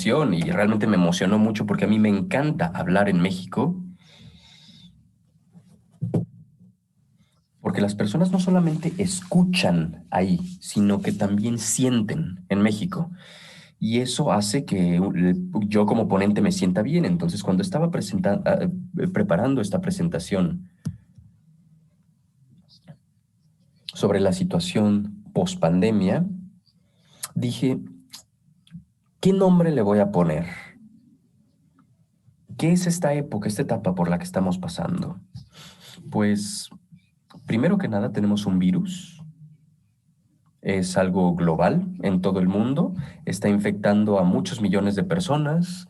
presentación y realmente me emocionó mucho porque a mí me encanta hablar en México, porque las personas no solamente escuchan ahí, sino que también sienten en México. Y eso hace que yo como ponente me sienta bien. Entonces, cuando estaba preparando esta presentación sobre la situación post pandemia, dije, ¿qué nombre le voy a poner? ¿Qué es esta época, esta etapa por la que estamos pasando? Pues, primero que nada, tenemos un virus. Es algo global en todo el mundo. Está infectando a muchos millones de personas.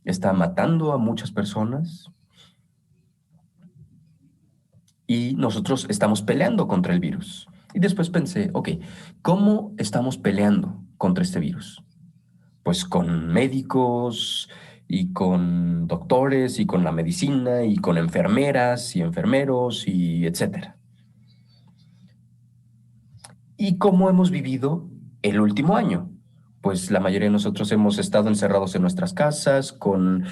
Está matando a muchas personas. Y nosotros estamos peleando contra el virus. Y después pensé, ok, ¿cómo estamos peleando contra este virus? Pues con médicos y con doctores y con la medicina y con enfermeras y enfermeros y etcétera. ¿Y cómo hemos vivido el último año? Pues la mayoría de nosotros hemos estado encerrados en nuestras casas con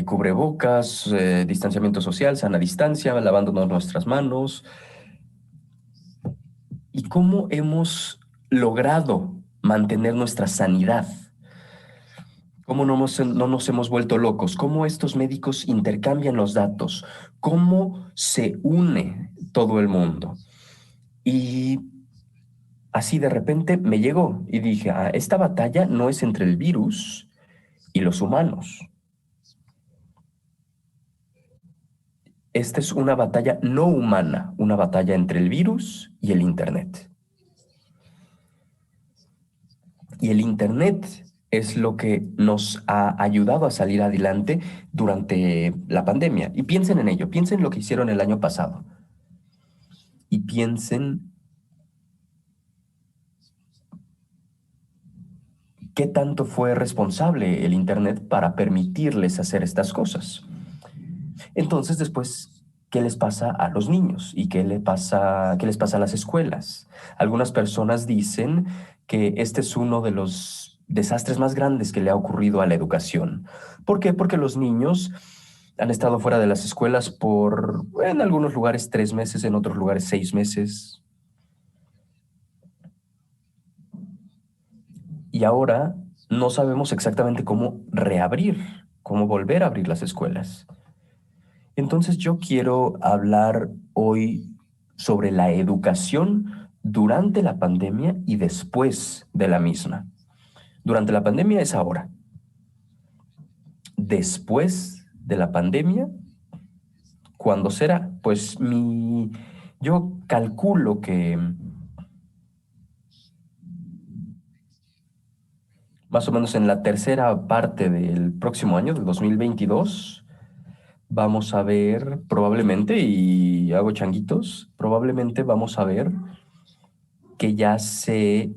cubrebocas, distanciamiento social, sana distancia, lavándonos nuestras manos. ¿Y cómo hemos logrado mantener nuestra sanidad? ¿Cómo no nos hemos vuelto locos? ¿Cómo estos médicos intercambian los datos? ¿Cómo se une todo el mundo? Y así de repente me llegó y dije, ah, esta batalla no es entre el virus y los humanos. Esta es una batalla no humana, una batalla entre el virus y el Internet. Y el Internet es lo que nos ha ayudado a salir adelante durante la pandemia. Y piensen en ello, piensen lo que hicieron el año pasado. Y piensen qué tanto fue responsable el Internet para permitirles hacer estas cosas. Entonces, después, ¿qué les pasa a los niños? ¿Y qué les pasa a las escuelas? Algunas personas dicen que este es uno de los desastres más grandes que le ha ocurrido a la educación. ¿Por qué? Porque los niños han estado fuera de las escuelas por, en algunos lugares, 3 meses, en otros lugares, 6 meses. Y ahora no sabemos exactamente cómo reabrir, cómo volver a abrir las escuelas. Entonces yo quiero hablar hoy sobre la educación durante la pandemia y después de la misma. Durante la pandemia es ahora. Después de la pandemia, ¿cuándo será? Pues yo calculo que más o menos en la tercera parte del próximo año, del 2022, vamos a ver probablemente, y hago changuitos, probablemente vamos a ver que ya se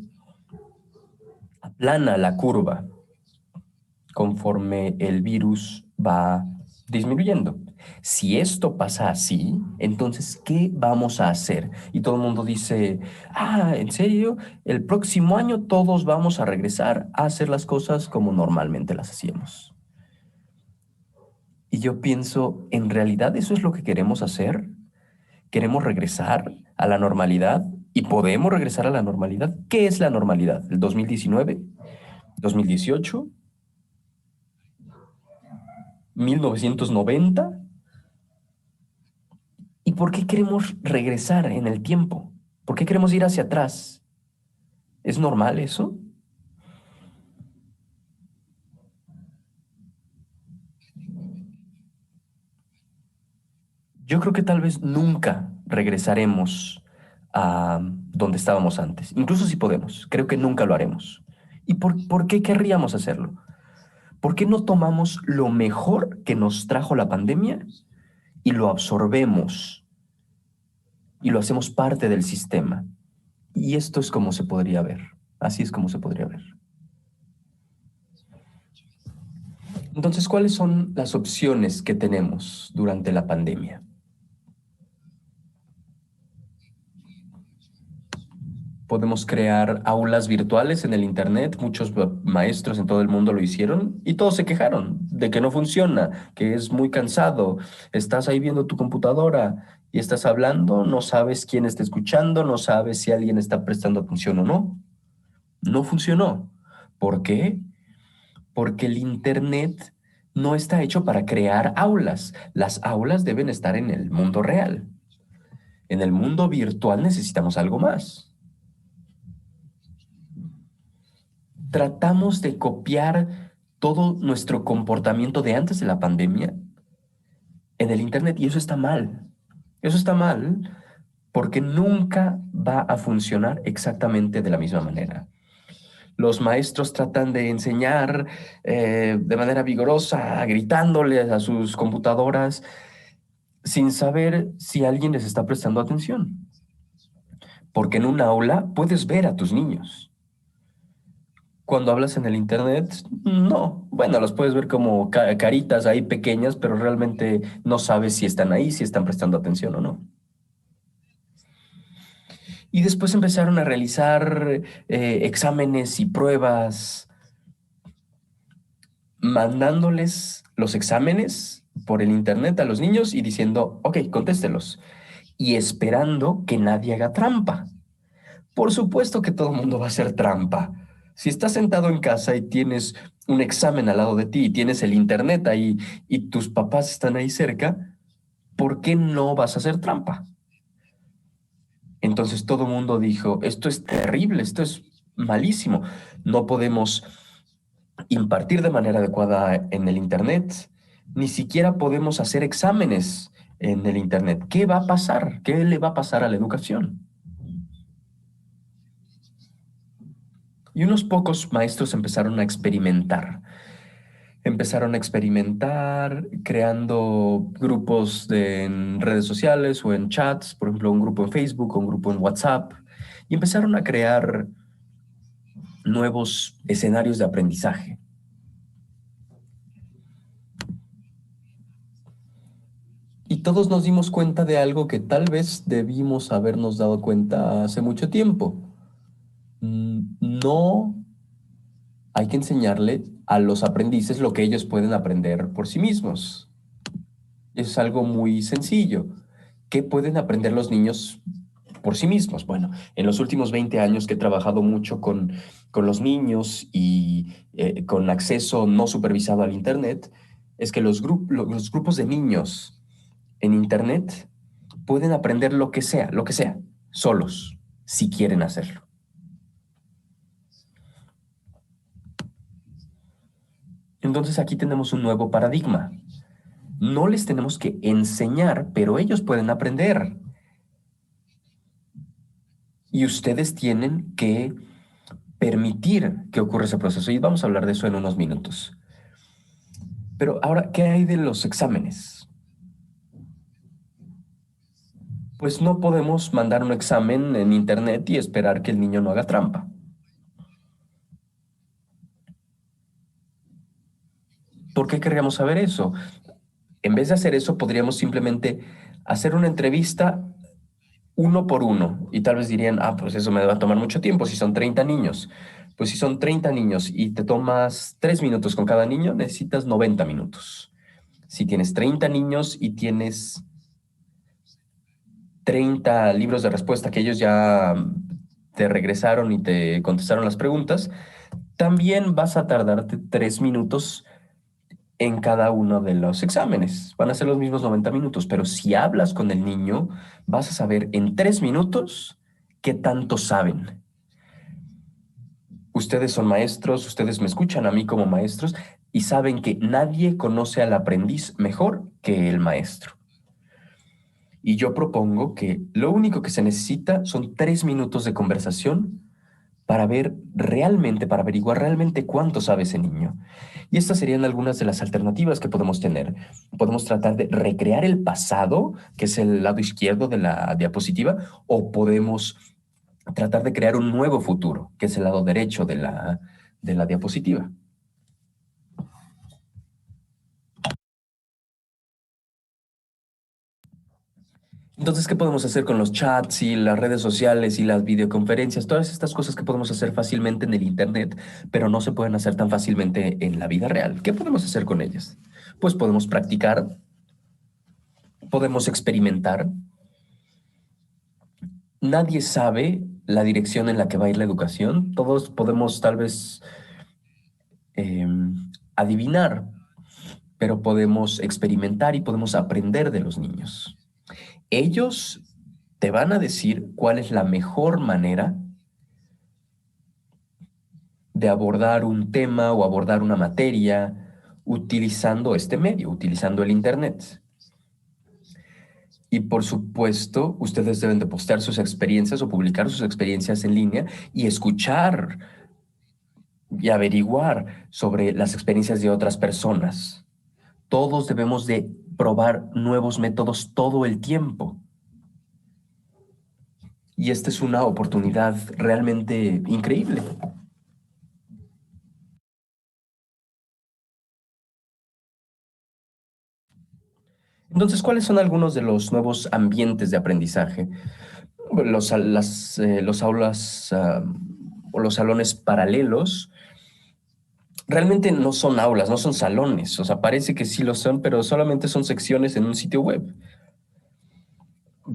aplana la curva conforme el virus va disminuyendo. Si esto pasa así, entonces, ¿qué vamos a hacer? Y todo el mundo dice, ah, ¿en serio? El próximo año todos vamos a regresar a hacer las cosas como normalmente las hacíamos. Y yo pienso, ¿en realidad eso es lo que queremos hacer? ¿Queremos regresar a la normalidad? ¿Y podemos regresar a la normalidad? ¿Qué es la normalidad? ¿El 2019? ¿2018? ¿1990? ¿Y por qué queremos regresar en el tiempo? ¿Por qué queremos ir hacia atrás? ¿Es normal eso? Yo creo que tal vez nunca regresaremos a donde estábamos antes. Incluso si podemos, creo que nunca lo haremos. ¿Y por qué querríamos hacerlo? ¿Por qué no tomamos lo mejor que nos trajo la pandemia y lo absorbemos y lo hacemos parte del sistema? Y esto es como se podría ver. Así es como se podría ver. Entonces, ¿cuáles son las opciones que tenemos durante la pandemia? Podemos crear aulas virtuales en el Internet. Muchos maestros en todo el mundo lo hicieron y todos se quejaron de que no funciona, que es muy cansado. Estás ahí viendo tu computadora y estás hablando, no sabes quién está escuchando, no sabes si alguien está prestando atención o no. No funcionó. ¿Por qué? Porque el Internet no está hecho para crear aulas. Las aulas deben estar en el mundo real. En el mundo virtual necesitamos algo más. Tratamos de copiar todo nuestro comportamiento de antes de la pandemia en el Internet y eso está mal. Eso está mal porque nunca va a funcionar exactamente de la misma manera. Los maestros tratan de enseñar de manera vigorosa, gritándoles a sus computadoras, sin saber si alguien les está prestando atención. Porque en un aula puedes ver a tus niños. Cuando hablas en el internet, no. Bueno, los puedes ver como caritas ahí pequeñas, pero realmente no sabes si están ahí, si están prestando atención o no. Y después empezaron a realizar exámenes y pruebas, mandándoles los exámenes por el internet a los niños y diciendo, ok, contéstelos. Y esperando que nadie haga trampa. Por supuesto que todo el mundo va a hacer trampa. Si estás sentado en casa y tienes un examen al lado de ti y tienes el internet ahí y tus papás están ahí cerca, ¿por qué no vas a hacer trampa? Entonces todo el mundo dijo, esto es terrible, esto es malísimo. No podemos impartir de manera adecuada en el internet, ni siquiera podemos hacer exámenes en el internet. ¿Qué va a pasar? ¿Qué le va a pasar a la educación? Y unos pocos maestros empezaron a experimentar. Empezaron a experimentar creando grupos en redes sociales o en chats, por ejemplo, un grupo en Facebook o un grupo en WhatsApp, y empezaron a crear nuevos escenarios de aprendizaje. Y todos nos dimos cuenta de algo que tal vez debimos habernos dado cuenta hace mucho tiempo. No hay que enseñarle a los aprendices lo que ellos pueden aprender por sí mismos. Es algo muy sencillo. ¿Qué pueden aprender los niños por sí mismos? Bueno, en los últimos 20 años que he trabajado mucho con los niños y con acceso no supervisado al Internet, es que los grupos de niños en Internet pueden aprender lo que sea, solos, si quieren hacerlo. Entonces aquí tenemos un nuevo paradigma. No les tenemos que enseñar, pero ellos pueden aprender. Y ustedes tienen que permitir que ocurra ese proceso. Y vamos a hablar de eso en unos minutos. Pero ahora, ¿qué hay de los exámenes? Pues no podemos mandar un examen en internet y esperar que el niño no haga trampa. ¿Por qué querríamos saber eso? En vez de hacer eso, podríamos simplemente hacer una entrevista uno por uno. Y tal vez dirían, ah, pues eso me va a tomar mucho tiempo si son 30 niños. Pues si son 30 niños y te tomas 3 minutos con cada niño, necesitas 90 minutos. Si tienes 30 niños y tienes 30 libros de respuesta que ellos ya te regresaron y te contestaron las preguntas, también vas a tardarte 3 minutos en cada uno de los exámenes. Van a ser los mismos 90 minutos, pero si hablas con el niño, vas a saber en 3 minutos qué tanto saben. Ustedes son maestros, ustedes me escuchan a mí como maestros y saben que nadie conoce al aprendiz mejor que el maestro. Y yo propongo que lo único que se necesita son 3 minutos de conversación para ver realmente, para averiguar realmente cuánto sabe ese niño. Y estas serían algunas de las alternativas que podemos tener. Podemos tratar de recrear el pasado, que es el lado izquierdo de la diapositiva, o podemos tratar de crear un nuevo futuro, que es el lado derecho de la diapositiva. Entonces, ¿qué podemos hacer con los chats y las redes sociales y las videoconferencias? Todas estas cosas que podemos hacer fácilmente en el Internet, pero no se pueden hacer tan fácilmente en la vida real. ¿Qué podemos hacer con ellas? Pues podemos practicar, podemos experimentar. Nadie sabe la dirección en la que va a ir la educación. Todos podemos tal vez eh, adivinar, pero podemos experimentar y podemos aprender de los niños. Ellos te van a decir cuál es la mejor manera de abordar un tema o abordar una materia utilizando este medio, utilizando el Internet. Y por supuesto, ustedes deben de postear sus experiencias o publicar sus experiencias en línea y escuchar y averiguar sobre las experiencias de otras personas. Todos debemos de probar nuevos métodos todo el tiempo. Y esta es una oportunidad realmente increíble. Entonces, ¿cuáles son algunos de los nuevos ambientes de aprendizaje? Los aulas o los salones paralelos realmente no son aulas, no son salones. O sea, parece que sí lo son, pero solamente son secciones en un sitio web.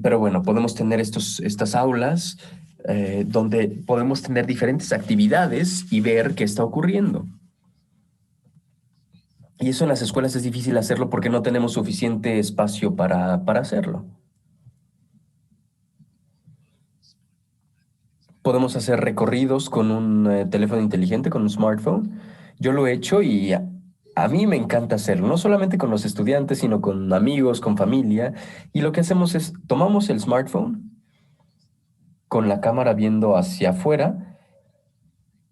Pero bueno, podemos tener estas aulas donde podemos tener diferentes actividades y ver qué está ocurriendo. Y eso en las escuelas es difícil hacerlo porque no tenemos suficiente espacio para hacerlo. Podemos hacer recorridos con un teléfono inteligente, con un smartphone. Yo lo he hecho y a mí me encanta hacerlo, no solamente con los estudiantes, sino con amigos, con familia. Y lo que hacemos es, tomamos el smartphone con la cámara viendo hacia afuera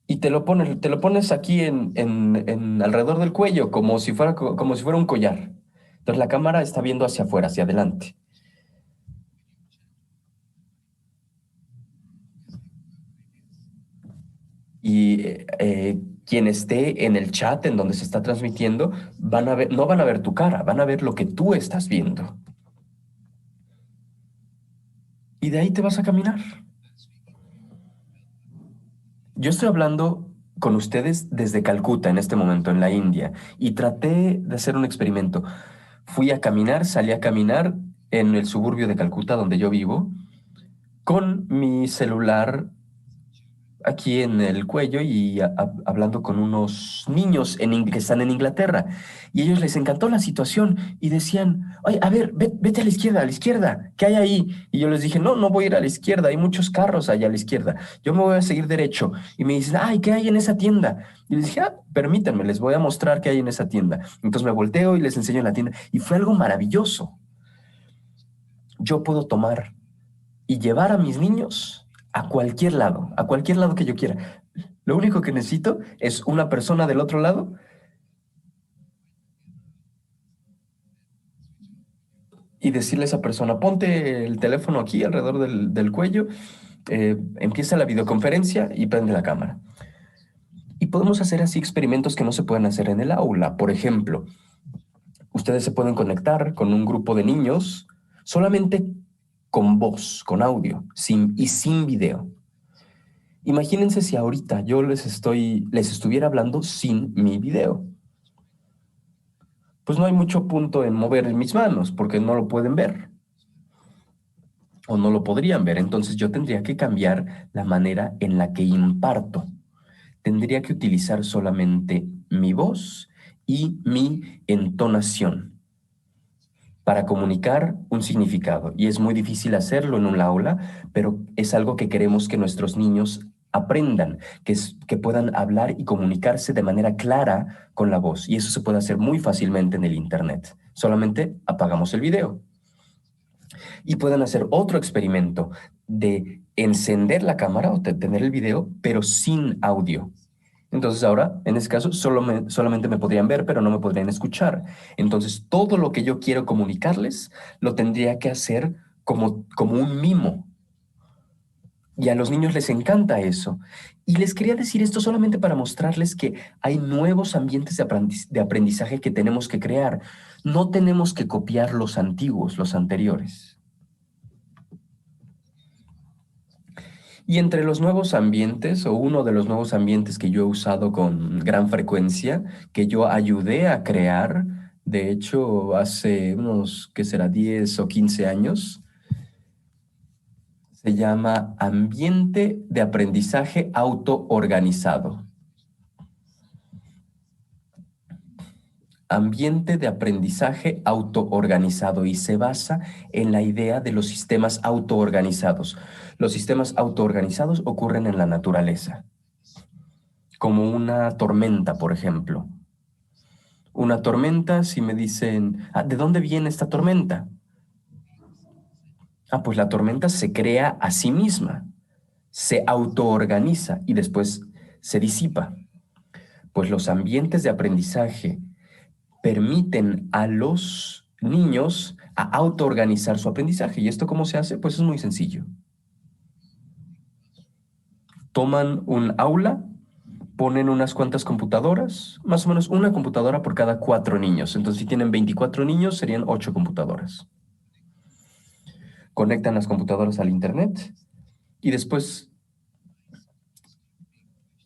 y te lo pones aquí en alrededor del cuello, como si fuera un collar. Entonces la cámara está viendo hacia afuera, hacia adelante. Y quien esté en el chat en donde se está transmitiendo, no van a ver tu cara, van a ver lo que tú estás viendo. Y de ahí te vas a caminar. Yo estoy hablando con ustedes desde Calcuta en este momento, en la India, y traté de hacer un experimento. Fui a caminar, salí a caminar en el suburbio de Calcuta, donde yo vivo, con mi celular aquí en el cuello y hablando con unos niños que están en Inglaterra. Y a ellos les encantó la situación y decían, oye, a ver, vete a la izquierda, ¿qué hay ahí? Y yo les dije, no, no voy a ir a la izquierda, hay muchos carros allá a la izquierda, yo me voy a seguir derecho. Y me dicen, ay, ¿qué hay en esa tienda? Y les dije, permítanme, les voy a mostrar qué hay en esa tienda. Entonces me volteo y les enseño la tienda y fue algo maravilloso. Yo puedo tomar y llevar a mis niños a cualquier lado que yo quiera. Lo único que necesito es una persona del otro lado y decirle a esa persona, ponte el teléfono aquí alrededor del cuello, empieza la videoconferencia y prende la cámara. Y podemos hacer así experimentos que no se pueden hacer en el aula. Por ejemplo, ustedes se pueden conectar con un grupo de niños solamente con voz, con audio, y sin video. Imagínense si ahorita yo les estuviera hablando sin mi video. Pues no hay mucho punto en mover mis manos porque no lo pueden ver o no lo podrían ver. Entonces yo tendría que cambiar la manera en la que imparto. Tendría que utilizar solamente mi voz y mi entonación para comunicar un significado. Y es muy difícil hacerlo en un aula, pero es algo que queremos que nuestros niños aprendan, que puedan hablar y comunicarse de manera clara con la voz. Y eso se puede hacer muy fácilmente en el Internet. Solamente apagamos el video. Y pueden hacer otro experimento de encender la cámara o tener el video, pero sin audio. Entonces ahora, en ese caso, solamente me podrían ver, pero no me podrían escuchar. Entonces, todo lo que yo quiero comunicarles, lo tendría que hacer como un mimo. Y a los niños les encanta eso. Y les quería decir esto solamente para mostrarles que hay nuevos ambientes de aprendizaje que tenemos que crear. No tenemos que copiar los antiguos, los anteriores. Y entre los nuevos ambientes, o uno de los nuevos ambientes que yo he usado con gran frecuencia, que yo ayudé a crear, de hecho, hace unos, ¿qué será?, 10 o 15 años, se llama ambiente de aprendizaje autoorganizado. Ambiente de aprendizaje autoorganizado y se basa en la idea de los sistemas autoorganizados. Los sistemas autoorganizados ocurren en la naturaleza, como una tormenta, por ejemplo. Una tormenta, si me dicen, ¿de dónde viene esta tormenta? Pues la tormenta se crea a sí misma, se autoorganiza y después se disipa. Pues los ambientes de aprendizaje permiten a los niños a autoorganizar su aprendizaje. ¿Y esto cómo se hace? Pues es muy sencillo. Toman un aula, ponen unas cuantas computadoras, más o menos una computadora por cada 4 niños. Entonces, si tienen 24 niños, serían 8 computadoras. Conectan las computadoras al internet y después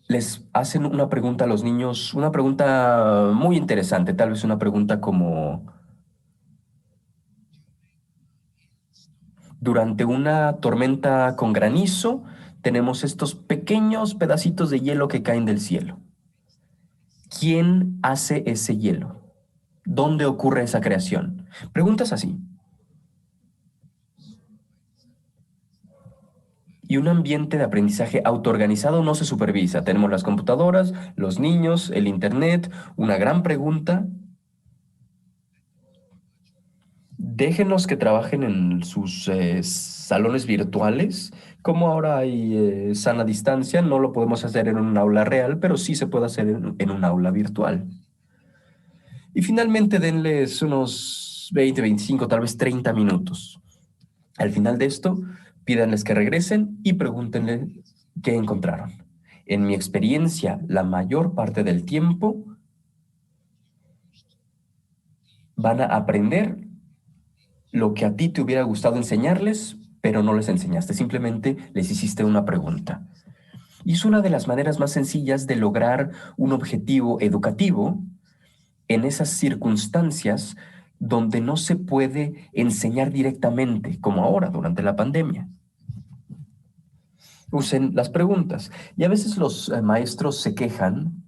les hacen una pregunta a los niños, una pregunta muy interesante, tal vez una pregunta como: durante una tormenta con granizo, tenemos estos pequeños pedacitos de hielo que caen del cielo. ¿Quién hace ese hielo? ¿Dónde ocurre esa creación? Preguntas así. Y un ambiente de aprendizaje autoorganizado no se supervisa. Tenemos las computadoras, los niños, el internet, una gran pregunta. Déjenos que trabajen en sus salones virtuales. Como ahora hay sana distancia, no lo podemos hacer en un aula real, pero sí se puede hacer en un aula virtual. Y finalmente denles unos 20, 25, tal vez 30 minutos. Al final de esto, pídanles que regresen y pregúntenle qué encontraron. En mi experiencia, la mayor parte del tiempo van a aprender lo que a ti te hubiera gustado enseñarles, pero no les enseñaste, simplemente les hiciste una pregunta. Y es una de las maneras más sencillas de lograr un objetivo educativo en esas circunstancias donde no se puede enseñar directamente, como ahora durante la pandemia. Usen las preguntas. Y a veces los maestros se quejan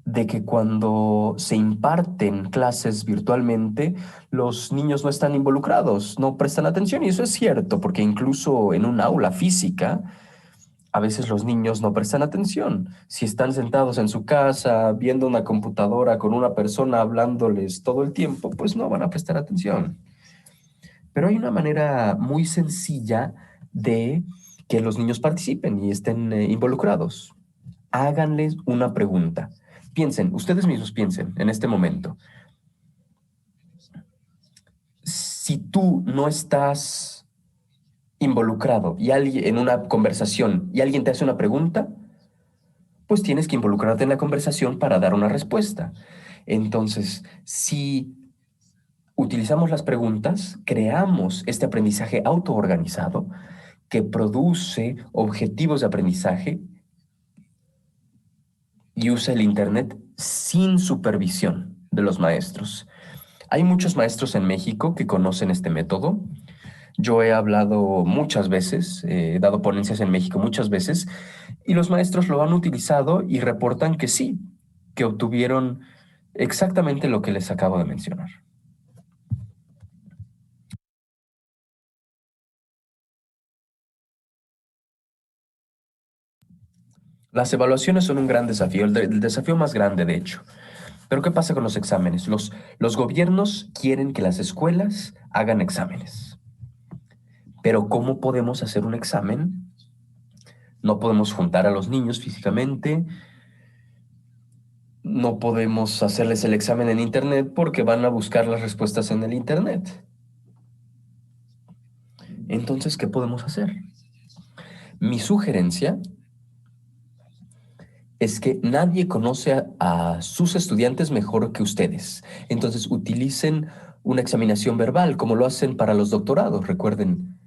de que cuando se imparten clases virtualmente, los niños no están involucrados, no prestan atención. Y eso es cierto, porque incluso en un aula física, a veces los niños no prestan atención. Si están sentados en su casa, viendo una computadora con una persona hablándoles todo el tiempo, pues no van a prestar atención. Pero hay una manera muy sencilla de que los niños participen y estén involucrados. Háganles una pregunta. Piensen, ustedes mismos piensen en este momento. Si tú no estás involucrado y alguien, en una conversación y alguien te hace una pregunta, pues tienes que involucrarte en la conversación para dar una respuesta. Entonces, si utilizamos las preguntas, creamos este aprendizaje autoorganizado que produce objetivos de aprendizaje y usa el Internet sin supervisión de los maestros. Hay muchos maestros en México que conocen este método. Yo he hablado muchas veces, he dado ponencias en México muchas veces, y los maestros lo han utilizado y reportan que sí, que obtuvieron exactamente lo que les acabo de mencionar. Las evaluaciones son un gran desafío, el desafío más grande, de hecho. Pero ¿qué pasa con los exámenes? Los gobiernos quieren que las escuelas hagan exámenes. Pero ¿cómo podemos hacer un examen? No podemos juntar a los niños físicamente, no podemos hacerles el examen en Internet porque van a buscar las respuestas en el Internet. Entonces, ¿qué podemos hacer? Mi sugerencia es que nadie conoce a sus estudiantes mejor que ustedes. Entonces, utilicen una examinación verbal, como lo hacen para los doctorados. Recuerden,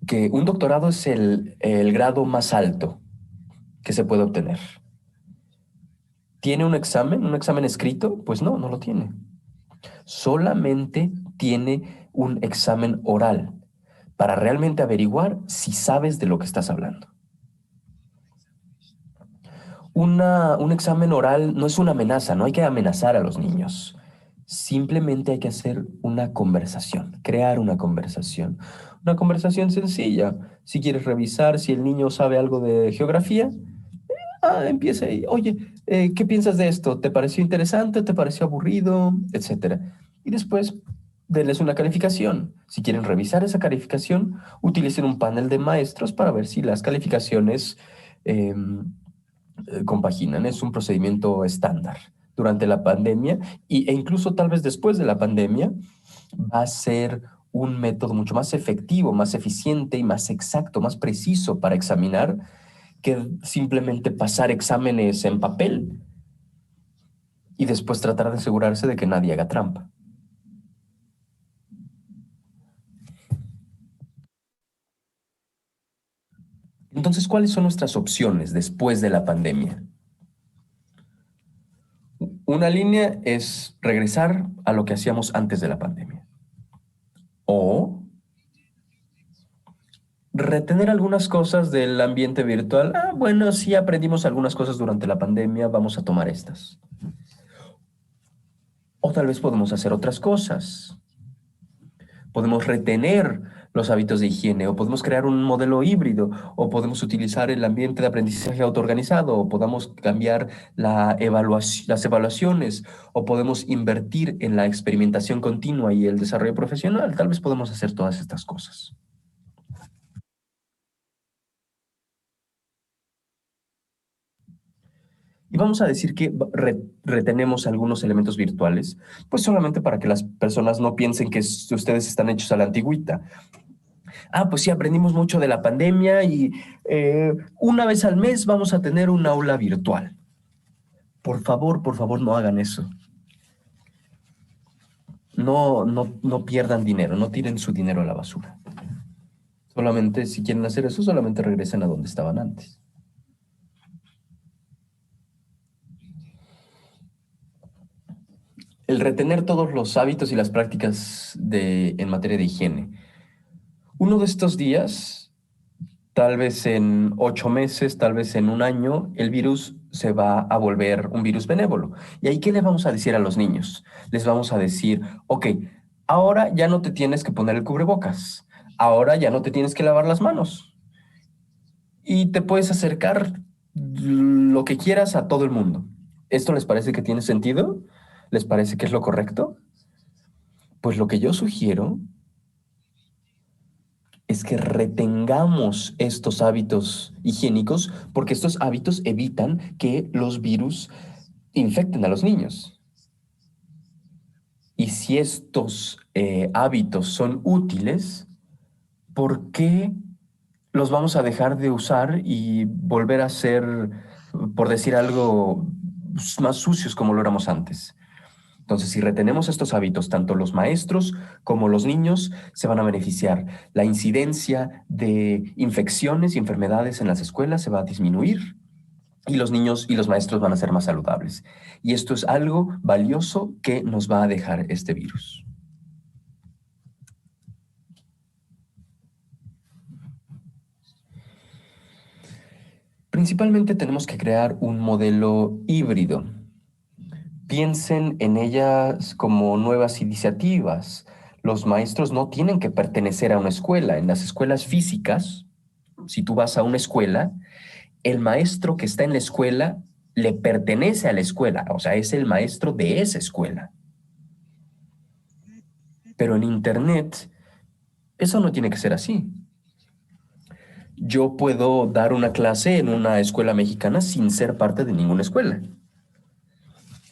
que un doctorado es el grado más alto que se puede obtener. ¿Tiene un examen escrito? Pues no, no lo tiene. Solamente tiene un examen oral para realmente averiguar si sabes de lo que estás hablando. Un examen oral no es una amenaza, no hay que amenazar a los niños. Simplemente hay que hacer una conversación, crear una conversación. Una conversación sencilla. Si quieres revisar si el niño sabe algo de geografía, empieza ahí. Oye, ¿qué piensas de esto? ¿Te pareció interesante? ¿Te pareció aburrido? Etcétera. Y después, denles una calificación. Si quieren revisar esa calificación, utilicen un panel de maestros para ver si las calificaciones compaginan. Es un procedimiento estándar. Durante la pandemia e incluso tal vez después de la pandemia, va a ser un método mucho más efectivo, más eficiente y más exacto, más preciso para examinar que simplemente pasar exámenes en papel y después tratar de asegurarse de que nadie haga trampa. Entonces, ¿cuáles son nuestras opciones después de la pandemia? Una línea es regresar a lo que hacíamos antes de la pandemia. O retener algunas cosas del ambiente virtual. Bueno, sí aprendimos algunas cosas durante la pandemia, vamos a tomar estas. O tal vez podemos hacer otras cosas. Podemos retener los hábitos de higiene, o podemos crear un modelo híbrido, o podemos utilizar el ambiente de aprendizaje autoorganizado, o podamos cambiar las evaluaciones, o podemos invertir en la experimentación continua y el desarrollo profesional. Tal vez podemos hacer todas estas cosas. Y vamos a decir que retenemos algunos elementos virtuales, pues solamente para que las personas no piensen que ustedes están hechos a la antigüita. Pues sí, aprendimos mucho de la pandemia y una vez al mes vamos a tener un aula virtual. Por favor, no hagan eso. No, no, no pierdan dinero, no tiren su dinero a la basura. Solamente, si quieren hacer eso, solamente regresen a donde estaban antes. El retener todos los hábitos y las prácticas en materia de higiene. Uno de estos días, tal vez en 8 meses, tal vez en un año, el virus se va a volver un virus benévolo. ¿Y ahí qué le vamos a decir a los niños? Les vamos a decir, ok, ahora ya no te tienes que poner el cubrebocas, ahora ya no te tienes que lavar las manos y te puedes acercar lo que quieras a todo el mundo. ¿Esto les parece que tiene sentido? ¿Les parece que es lo correcto? Pues lo que yo sugiero es que retengamos estos hábitos higiénicos porque estos hábitos evitan que los virus infecten a los niños. Y si estos hábitos son útiles, ¿por qué los vamos a dejar de usar y volver a ser, por decir algo, más sucios como lo éramos antes? Entonces, si retenemos estos hábitos, tanto los maestros como los niños se van a beneficiar. La incidencia de infecciones y enfermedades en las escuelas se va a disminuir y los niños y los maestros van a ser más saludables. Y esto es algo valioso que nos va a dejar este virus. Principalmente tenemos que crear un modelo híbrido. Piensen en ellas como nuevas iniciativas. Los maestros no tienen que pertenecer a una escuela. En las escuelas físicas, si tú vas a una escuela, el maestro que está en la escuela le pertenece a la escuela, o sea, es el maestro de esa escuela. Pero en Internet, eso no tiene que ser así. Yo puedo dar una clase en una escuela mexicana sin ser parte de ninguna escuela.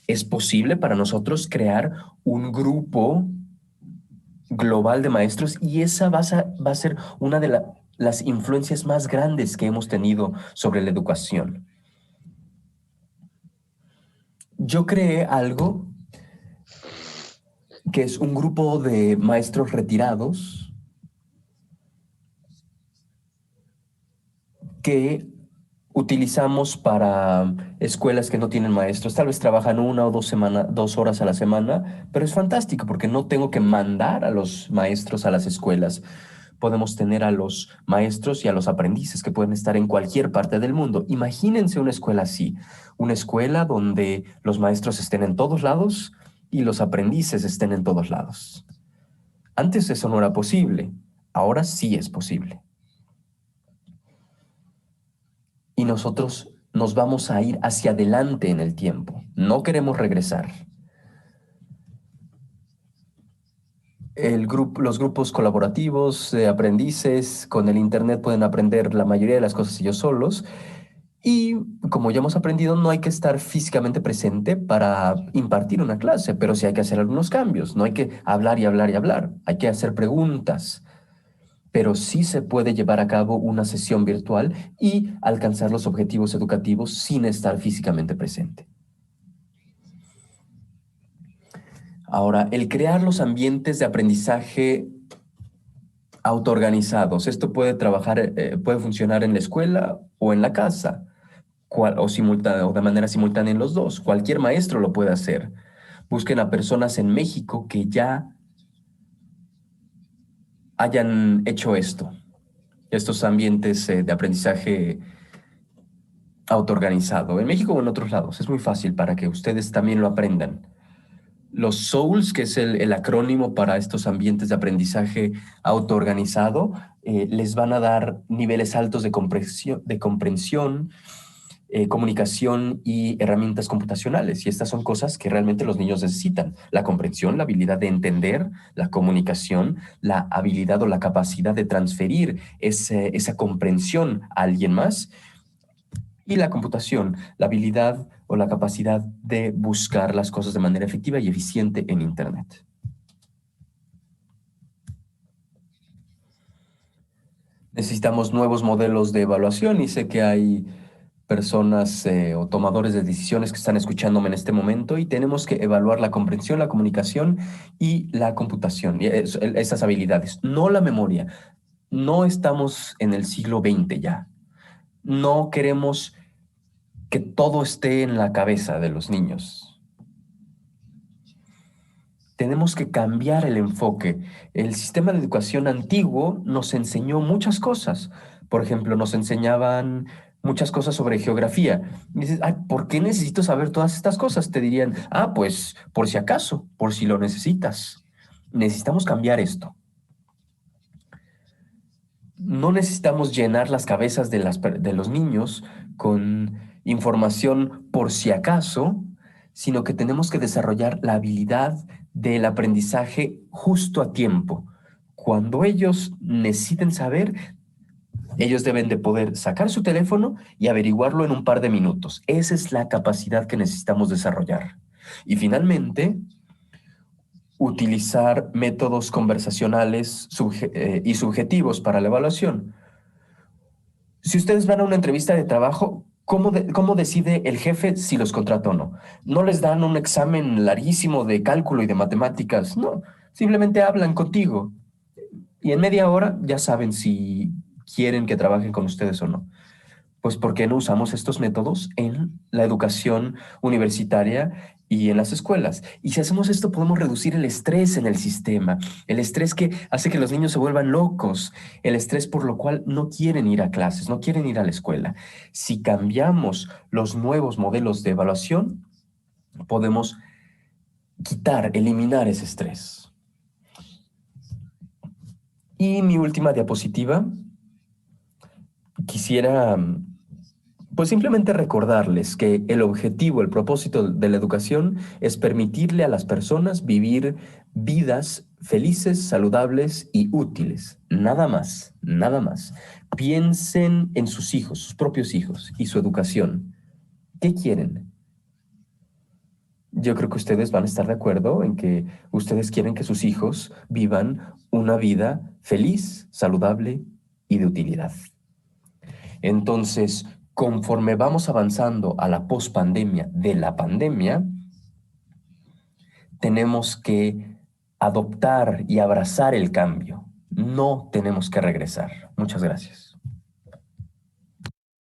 Es posible para nosotros crear un grupo global de maestros y esa va a ser una de las influencias más grandes que hemos tenido sobre la educación. Yo creé algo que es un grupo de maestros retirados que utilizamos para escuelas que no tienen maestros. Tal vez trabajan 1 o 2 horas a la semana, pero es fantástico porque no tengo que mandar a los maestros a las escuelas. Podemos tener a los maestros y a los aprendices que pueden estar en cualquier parte del mundo. Imagínense una escuela así, una escuela donde los maestros estén en todos lados y los aprendices estén en todos lados. Antes eso no era posible, ahora sí es posible. Y nosotros nos vamos a ir hacia adelante en el tiempo. No queremos regresar. Los grupos colaborativos de aprendices con el Internet pueden aprender la mayoría de las cosas ellos solos. Y como ya hemos aprendido, no hay que estar físicamente presente para impartir una clase, pero sí hay que hacer algunos cambios. No hay que hablar y hablar y hablar. Hay que hacer preguntas. Pero sí se puede llevar a cabo una sesión virtual y alcanzar los objetivos educativos sin estar físicamente presente. Ahora, el crear los ambientes de aprendizaje autoorganizados. Esto puede funcionar en la escuela o en la casa, o de manera simultánea en los dos. Cualquier maestro lo puede hacer. Busquen a personas en México que ya hayan hecho estos ambientes de aprendizaje autoorganizado, en México o en otros lados. Es muy fácil para que ustedes también lo aprendan. Los SOULS, que es el acrónimo para estos ambientes de aprendizaje autoorganizado, les van a dar niveles altos de comprensión, comunicación y herramientas computacionales. Y estas son cosas que realmente los niños necesitan. La comprensión, la habilidad de entender, la comunicación, la habilidad o la capacidad de transferir esa comprensión a alguien más. Y la computación, la habilidad o la capacidad de buscar las cosas de manera efectiva y eficiente en Internet. Necesitamos nuevos modelos de evaluación y sé que hay personas o tomadores de decisiones que están escuchándome en este momento y tenemos que evaluar la comprensión, la comunicación y la computación, y esas habilidades, no la memoria. No estamos en el siglo XX ya. No queremos que todo esté en la cabeza de los niños. Tenemos que cambiar el enfoque. El sistema de educación antiguo nos enseñó muchas cosas. Por ejemplo, nos enseñaban muchas cosas sobre geografía. Y dices, ay, ¿por qué necesito saber todas estas cosas? Te dirían, pues por si acaso, por si lo necesitas. Necesitamos cambiar esto. No necesitamos llenar las cabezas de los niños con información por si acaso, sino que tenemos que desarrollar la habilidad del aprendizaje justo a tiempo. Cuando ellos necesiten saber, ellos deben de poder sacar su teléfono y averiguarlo en un par de minutos. Esa es la capacidad que necesitamos desarrollar. Y finalmente, utilizar métodos conversacionales y subjetivos para la evaluación. Si ustedes van a una entrevista de trabajo, ¿cómo decide el jefe si los contrata o no? No les dan un examen larguísimo de cálculo y de matemáticas, no. Simplemente hablan contigo y en media hora ya saben si quieren que trabajen con ustedes o no. Pues ¿por qué no usamos estos métodos en la educación universitaria y en las escuelas? Y si hacemos esto, podemos reducir el estrés en el sistema, el estrés que hace que los niños se vuelvan locos, el estrés por lo cual no quieren ir a clases, no quieren ir a la escuela. Si cambiamos los nuevos modelos de evaluación, podemos eliminar ese estrés. Y mi última diapositiva, quisiera pues simplemente recordarles que el objetivo, el propósito de la educación es permitirle a las personas vivir vidas felices, saludables y útiles. Nada más, nada más. Piensen en sus hijos, sus propios hijos y su educación. ¿Qué quieren? Yo creo que ustedes van a estar de acuerdo en que ustedes quieren que sus hijos vivan una vida feliz, saludable y de utilidad. Entonces, conforme vamos avanzando a la pospandemia de la pandemia, tenemos que adoptar y abrazar el cambio. No tenemos que regresar. Muchas gracias.